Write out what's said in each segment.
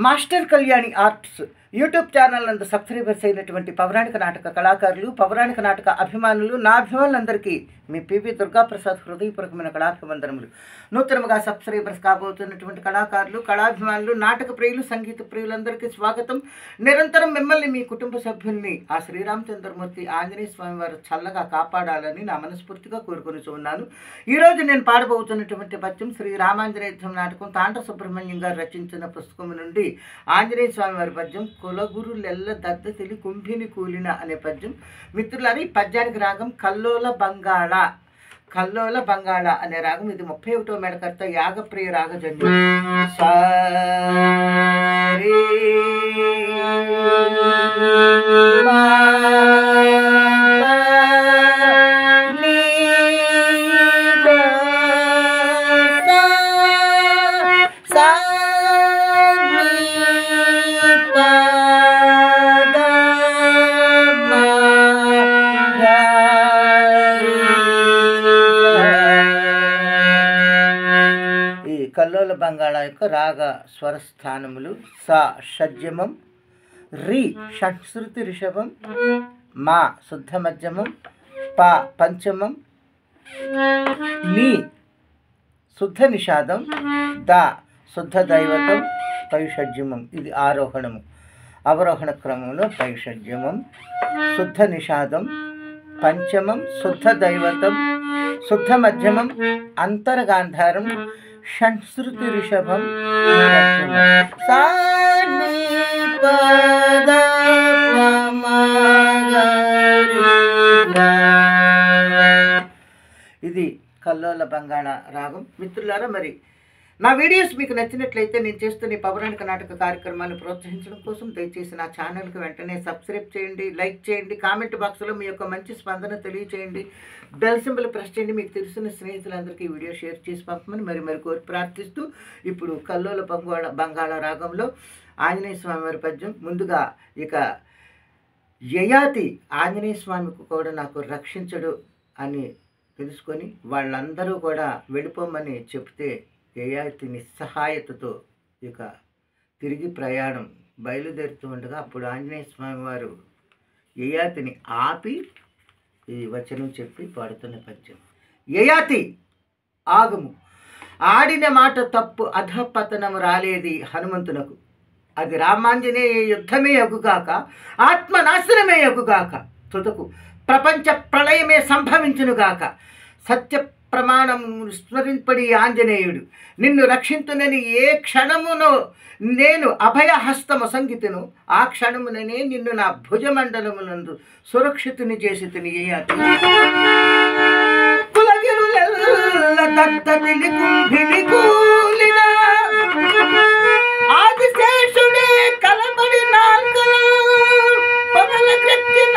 Master Kalyani arts YouTube channel నందు subscribers అయినటువంటి పౌరాణిక నాటక కళాకారులు, పౌరాణిక నాటక అభిమానులు, నా అభిమానులందరికీ మీ పివి దుర్గాప్రసాద్ హృదయపూర్వకమైన కళాభివందనములు. నూతనముగా సబ్స్క్రైబర్స్ కాబోతున్నటువంటి కళాకారులు, కళాభిమానులు, నాటక ప్రియులు, సంగీత ప్రియులందరికీ స్వాగతం. నిరంతరం మిమ్మల్ని, మీ కుటుంబ సభ్యుల్ని ఆ శ్రీరామచంద్రమూర్తి ఆంజనేయ స్వామి వారు చల్లగా కాపాడాలని నా మనస్ఫూర్తిగా కోరుకొనిచున్నాను. ఈరోజు నేను పాడబోతున్నటువంటి పద్యం శ్రీ రామాంజనేయ నాటకం తాండ్ర సుబ్రహ్మణ్యం గారు రచించిన పుస్తకం నుండి ఆంజనేయ స్వామి వారి పద్యం కులగురులెల్ల దద్దతిలి కుంభిని కూలిన అనే పద్యం. మిత్రులారి, పద్యానికి రాగం కల్లోల బంగాళ. కల్లోల బంగాళ అనే రాగం. ఇది 31వ మేడకర్త యాగప్రియ రాగజన్యం. సారీ కల్లోల బంగాళ యొక్క రాగ స్వరస్థానములు సా షడ్జమం, రి షట్శ్రుతి రిషభం, మా శుద్ధ మధ్యమం, పా పంచమం, నీ శుద్ధ నిషాదం, దా శుద్ధ దైవతం, పైషడ్జమం. ఇది ఆరోహణము. అవరోహణ క్రమంలో పైషడ్జమం, శుద్ధ నిషాదం, పంచమం, శుద్ధ దైవతం, శుద్ధ మధ్యమం, అంతరగాంధారం, షట్శ్రుతి రిషభం, ఇది కల్లోల బంగాళ రాగం. మిత్రులారా, మరి నా వీడియోస్ మీకు నచ్చినట్లయితే నేను చేస్తున్న ఈ పౌరాణిక నాటక కార్యక్రమాన్ని ప్రోత్సహించడం కోసం దయచేసి నా ఛానల్కి వెంటనే సబ్స్క్రైబ్ చేయండి, లైక్ చేయండి, కామెంట్ బాక్స్లో మీ యొక్క మంచి స్పందన తెలియచేయండి, బెల్ సింబల్ ప్రెస్ చేయండి. మీకు తెలిసిన స్నేహితులందరికీ ఈ వీడియో షేర్ చేసి పంపమని మరి కోరి ప్రార్థిస్తూ ఇప్పుడు కల్లోల బంగాళ రాగంలో ఆంజనేయ స్వామి వారి పద్యం. ముందుగా ఇక యయాతి ఆంజనేయ స్వామికి కూడా నాకు రక్షించడు అని తెలుసుకొని వాళ్ళందరూ కూడా వెళ్ళిపోమని చెప్తే యయాతి నిస్సహాయతతో ఇక తిరిగి ప్రయాణం బయలుదేరుతూ ఉండగా అప్పుడు ఆంజనేయ స్వామి వారు యయాతిని ఆపి ఈ వచనం చెప్పి పాడుతున్న పద్యం. యయాతి ఆగము, ఆడిన మాట తప్పు, అధపతనము రాలేది హనుమంతునకు. అది రామాంజనేయ యుద్ధమే అగుగాక, ఆత్మనాశనమే అగుగాక, తుదకు ప్రపంచ ప్రళయమే సంభవించునుగాక. సత్య ప్రమాణం స్మరింపడి ఆంజనేయుడు నిన్ను రక్షించునని ఏ క్షణమునో నేను అభయహస్తము సంగీతను, ఆ క్షణముననే నిన్ను నా భుజమండలమునందు సురక్షితుని చేసి తిని ఆదిశేషుడే కలబడి నాల్కలు పగల గ్రక్కిన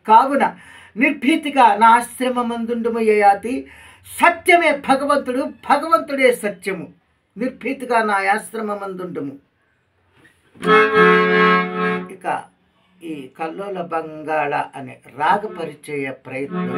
కావున నిర్భీతిగా నా ఆశ్రమమందుండుము యయాతి. సత్యమే భగవంతుడు, భగవంతుడే సత్యము. నిర్భీతిగా నా ఆశ్రమమందుండుము. ఇక ఈ కల్లోల బంగాళ అనే రాగ పరిచయ ప్రయత్నం.